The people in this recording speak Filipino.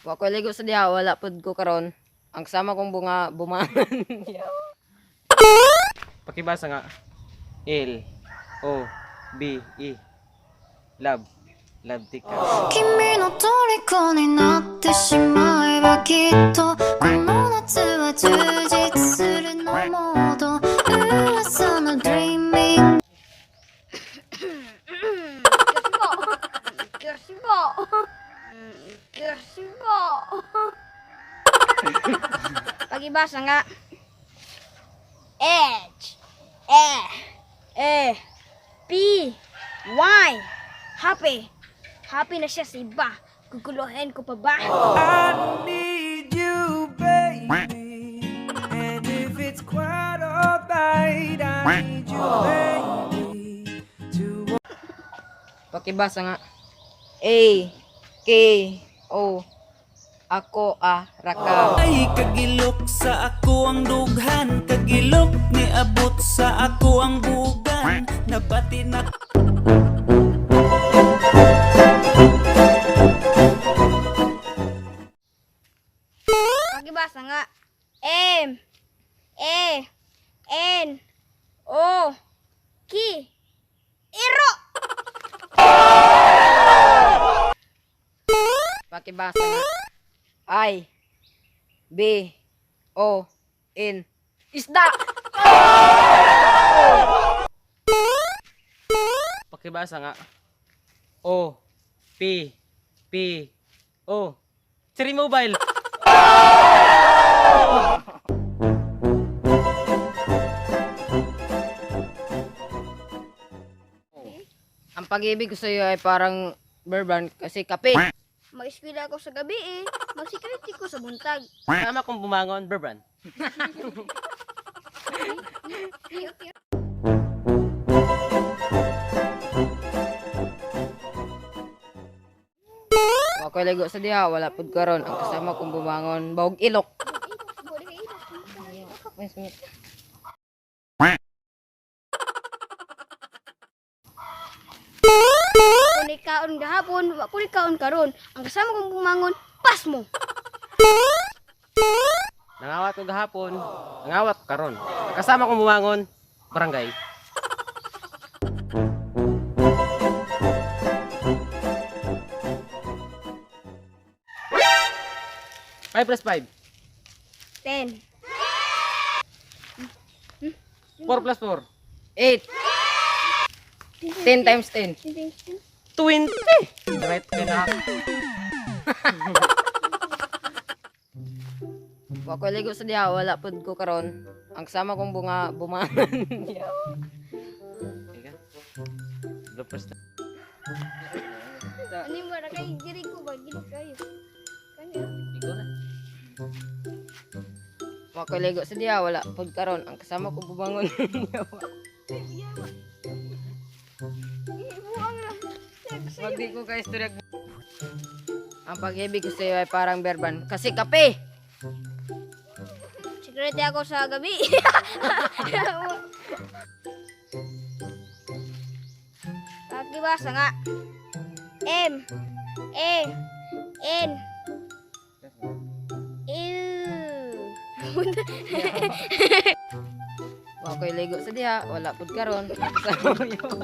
Wa ko ligo sa diha, wala pud ko karon. Ang kasama kong bunga bumangan. Pakibasa nga. L O B E. Love. Love tika. 君の虜になってしまえばきっとこの夏は充実するのモード噂の dreaming Pakibasa nga. H P Y happy. Happy na siya sa iba. Guguluhin ko pa ba? I need you, baby. And if it's quite alright, I need you, baby. To Pakibasa nga. A K O ako raka. ay kagilok sa ako ang dughan, kagilok ni abot sa ako ang bugan. Nabati na Pakibasa nga. M E N O K Iro. Pakibasa nga. I B O N isda. Pakibasa nga. O P P O. Siri Mobile. Ang pag-ibig ko sa iyo ay parang Berban kasi kape. Mag-eskwela ako sa gabi eh. Magsikriti ko sa buntag. Tama kong bumangon, Berbran. Wa ko ligo sa diha, wala pud karon. Ang kasama kong bumangon bawog ilok. Kung kaon gahapon, wa ko kaon karon. Ang kasama kong bumangon, pas mo. Nangawat ko gahapon. Nangawat ko karon. Kasama kong bumangon, barangay. Five plus 5. 10. 4 plus 4. 8 10 times 10. 20. Right kayo na. Wa ko ligo sa diha, wala pud ko karon. Ang kasama kong bunga bumangan. The first. Ano mo na kayo? Diri ko ba? Diri kayo. Kanya. Ikaw na. Wa ko ligo sa diha, wala pud karon. Ang kasama kong bumangon. Ibuang na. Magdi ko kay istorya. Ang pag-ibig ko sa iyo ay parang Berban kasi kape. Sikrete ako sa gabi. Pakibasa nga. M E N Wa ko ligo sa diha, wala pud karon. Ang kasama ko